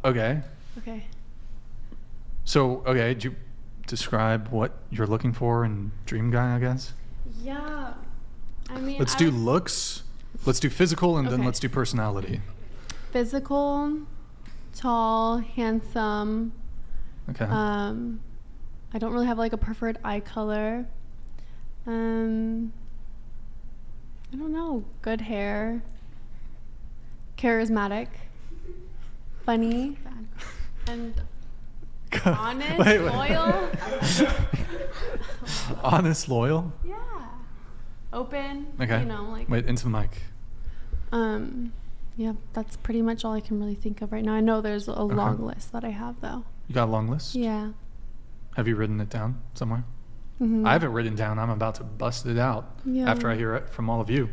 Okay. Okay. So, okay, did you describe what you're looking for in dream guy, I guess? Yeah. I mean, Let's do looks. Let's do physical, and then Okay. let's do personality. Physical, tall, handsome. Okay. I don't really have like a preferred eye color. I don't know. Good hair. Charismatic. Funny. And honest, Wait. loyal. Honest, loyal? Yeah. Open. Okay. You know, like. Wait, into the mic. Yeah, that's pretty much all I can really think of right now. I know there's a long list that I have though. You got a long list? Yeah. Have you written it down somewhere? Mm-hmm. I have it written down. I'm about to bust it out after I hear it from all of you.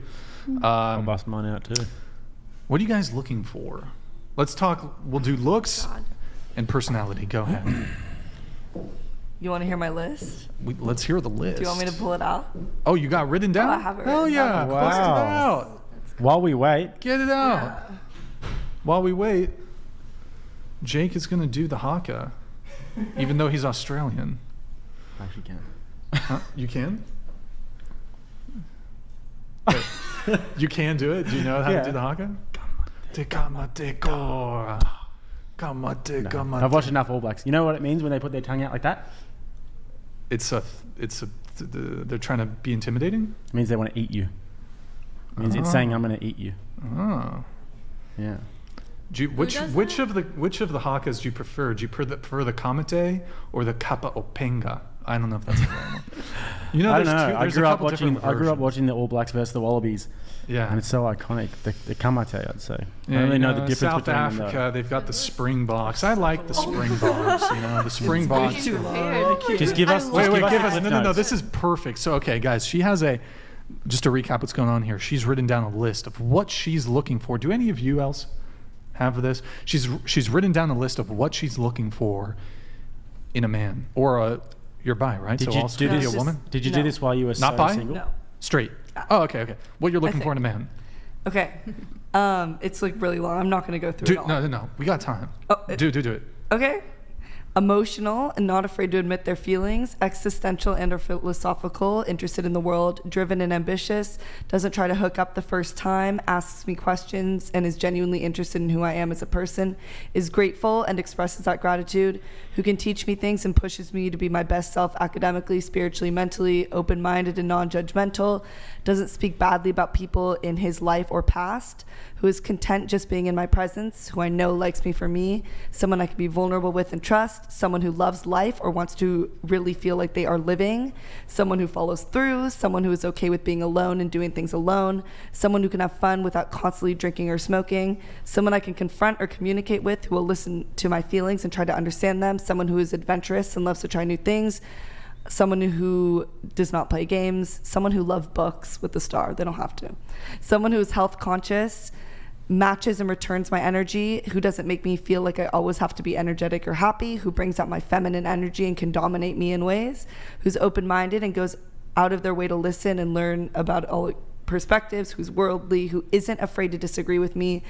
I'll bust mine out too. What are you guys looking for? Let's talk. We'll do looks and personality. Go ahead. You want to hear my list? Let's hear the list. Do you want me to pull it out? Oh, you got written down? Oh, I have it Hell written yeah. down. Bust it Wow. out. While we wait, Get it out. Yeah. While we wait, Jake is going to do the Haka, even though he's Australian. I actually can. Huh? You can? Wait, you can do it? Do you know how to do the Haka? I've watched enough All Blacks. You know what it means when they put their tongue out like that? They're trying to be intimidating? It means they want to eat you. It means it's saying I'm going to eat you. Oh. Yeah. Which of the Hakas do you prefer? Do you prefer the Kamite or the Kappa Openga? I don't know if that's the right one. You know, I don't know. there's a couple different I grew up versions. watching the All Blacks versus the Wallabies. Yeah. And it's so iconic. The Kamate, I'd say. Yeah, I don't really know you the difference South between Africa, they've got the Springboks. I like the Springboks. You know, the Springboks. Just give us. Wait, give us. Cliff No. Notes. This is perfect. So, okay, guys, she has just to recap what's going on here. She's written down a list of what she's looking for. Do any of you else have this? She's written down a list of what she's looking for in a man or you're bi, right? Did so you also do be this? a woman? Did you do this while you were Not bi? single? No. Straight. Oh, okay. What you're looking for in a man? Okay. It's like really long. I'm not going to go through it all. No. We got time. Oh, Do it. Okay. Emotional and not afraid to admit their feelings, existential and or philosophical, interested in the world, driven and ambitious, doesn't try to hook up the first time, asks me questions and is genuinely interested in who I am as a person, is grateful and expresses that gratitude, who can teach me things and pushes me to be my best self academically, spiritually, mentally, open-minded and non-judgmental, doesn't speak badly about people in his life or past, who is content just being in my presence, who I know likes me for me, someone I can be vulnerable with and trust, someone who loves life or wants to really feel like they are living, someone who follows through, someone who is okay with being alone and doing things alone, someone who can have fun without constantly drinking or smoking, someone I can confront or communicate with who will listen to my feelings and try to understand them, someone who is adventurous and loves to try new things, someone who does not play games, someone who loves books with a star, they don't have to, someone who is health conscious, matches and returns my energy, who doesn't make me feel like I always have to be energetic or happy, who brings out my feminine energy and can dominate me in ways, who's open-minded and goes out of their way to listen and learn about all perspectives, who's worldly, who isn't afraid to disagree with me,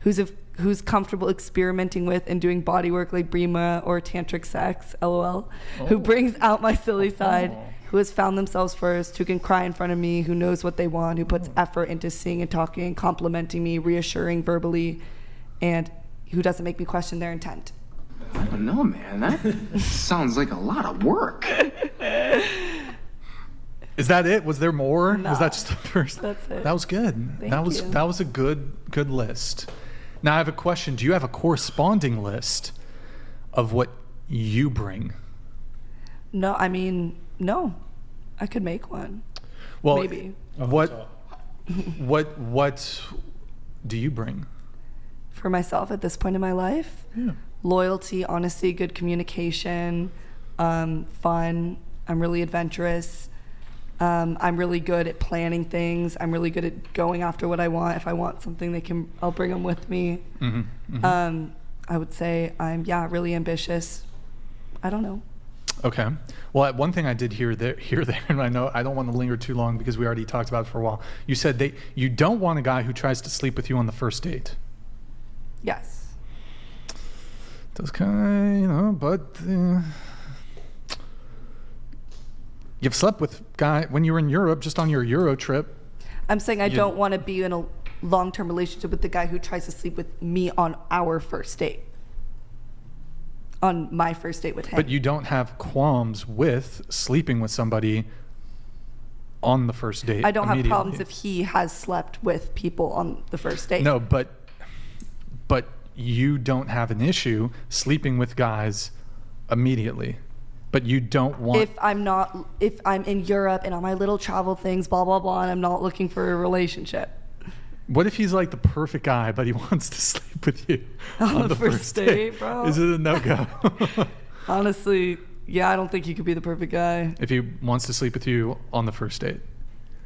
who's comfortable experimenting with and doing body work like Brima or tantric sex, lol, who brings out my silly side, who has found themselves first, who can cry in front of me, who knows what they want, who puts effort into seeing and talking and complimenting me, reassuring verbally, and who doesn't make me question their intent. I don't know, man. That sounds like a lot of work. Is that it? Was there more? No. Was that just the first? That's it. That was good. Thank you. That was a good list. Now I have a question. Do you have a corresponding list of what you bring? No, I mean, no. I could make one. Well, maybe. What do you bring? For myself at this point in my life? Yeah. Loyalty, honesty, good communication, fun. I'm really adventurous. I'm really good at planning things. I'm really good at going after what I want. If I want something, I'll bring them with me. I would say I'm really ambitious. I don't know. Okay. Well, one thing I did hear there, and I know I don't want to linger too long because we already talked about it for a while. You said you don't want a guy who tries to sleep with you on the first date. Yes. Does kind of, but you've slept with guy when you were in Europe, just on your Euro trip. I'm saying I don't want to be in a long-term relationship with the guy who tries to sleep with me on our first date. On my first date with him. But you don't have qualms with sleeping with somebody on the first date. I don't have immediately. problems if he has slept with people on the first date. No, but you don't have an issue sleeping with guys immediately. But you don't want. If I'm in Europe and on my little travel things, blah blah blah, and I'm not looking for a relationship. What if he's like the perfect guy, but he wants to sleep with you On the first date, bro? Is it a no-go? Honestly, yeah, I don't think he could be the perfect guy. If he wants to sleep with you on the first date.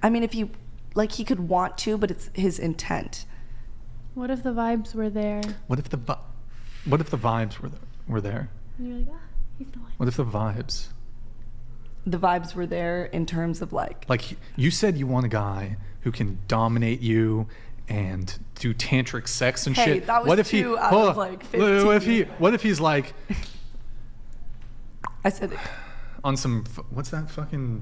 I mean, if he could want to, but it's his intent. What if the vibes were there? What if the vibes were there? And you're like, ah, he's the one. What if the vibes? The vibes were there in terms of like You said you want a guy who can dominate you and do tantric sex and Hey, shit. that was What if he? 2 out hold of, on. like, 15. What if he's like I said, on some what's that fucking?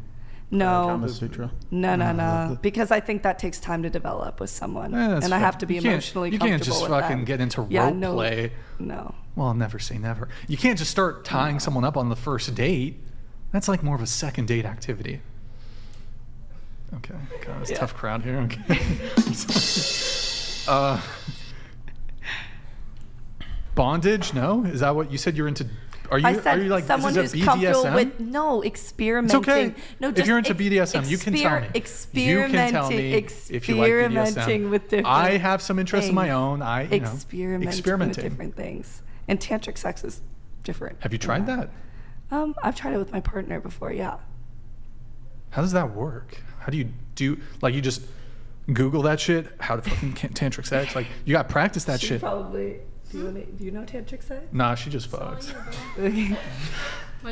Kama no, Sutra. no, because I think that takes time to develop with someone, and I have to be emotionally You comfortable can't just with fucking them. get into Yeah, role no, play. No. Well, I'll never say never. You can't just start tying someone up on the first date. That's like more of a second date activity. Okay, God, it's a tough crowd here. Okay. Bondage? No, is that what you said? You're into? Are you? I said are you like someone this who's is a comfortable BDSM? with experimenting. It's okay. No, If just you're into BDSM, you can tell me. You can tell me if you like experimenting BDSM. with different. I have some interest in my things. own. Experimenting with different things, and tantric sex is different. Have you tried that? I've tried it with my partner before. Yeah. How does that work? How do you do? Like you just Google that shit? How to fucking tantric sex? Like you got to practice that She shit. probably. Do you know tantric sex? Nah, she just fucks. What'd you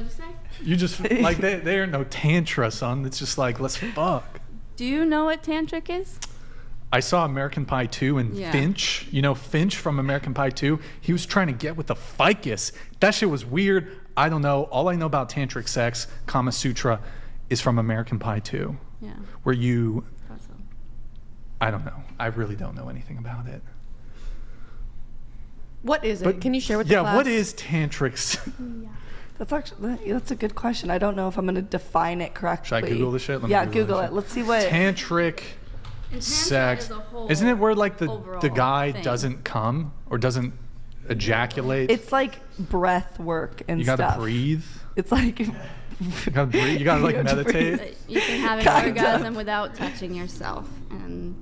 say? You just like they are no tantra, son. It's just like let's fuck. Do you know what tantric is? I saw American Pie 2 and Yeah. Finch. You know Finch from American Pie 2? He was trying to get with the ficus. That shit was weird. I don't know. All I know about tantric sex, Kama Sutra, is from American Pie 2. Yeah. Where you, Thought so. I don't know. I really don't know anything about it. What is it? But- Can you share with the Yeah, class? what is tantric? Yeah. That's a good question. I don't know if I'm going to define it correctly. Should I Google this shit? Let me Yeah, Google Google this it. shit. Let's see what. Tantric And tantra sex. is a whole Isn't it where like the overall guy thing. doesn't come or doesn't ejaculate? It's like breath work and you stuff. gotta breathe. It's like. You gotta breathe. You gotta like You have to meditate. breathe. You can have an Kind orgasm of. without touching yourself and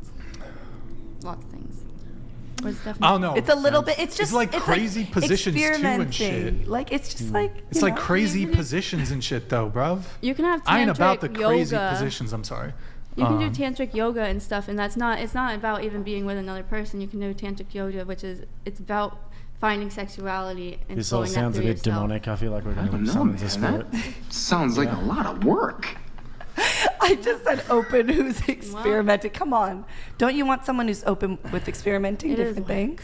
lots of things. Or it's I definitely don't know. It's a little bit. It's just like crazy positions too and experimenting. shit. Like it's just like. It's you like know, crazy you can- positions and shit though, bruv. You can have tantric I ain't about the crazy yoga. positions. I'm sorry. You can do tantric yoga and stuff, and it's not about even being with another person. You can do tantric yoga, which is it's about finding sexuality and This all flowing that sounds a through bit yourself. demonic. I feel like we're I going don't to know, summon the man. spirit. That sounds like a lot of work. I just said open who's experimenting. Come on. Don't you want someone who's open with experimenting It is different work. things?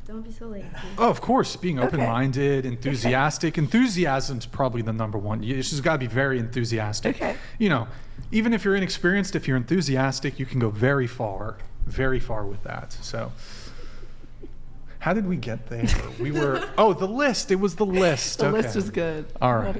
Don't be so lazy. Oh, of course, being Okay. open-minded, enthusiastic. Enthusiasm's probably the number one. You just got to be very enthusiastic. Okay. You know, even if you're inexperienced, if you're enthusiastic, you can go very far with that. So, how did we get there? We were. Oh, the list. It was the list. The Okay. list is good. All right.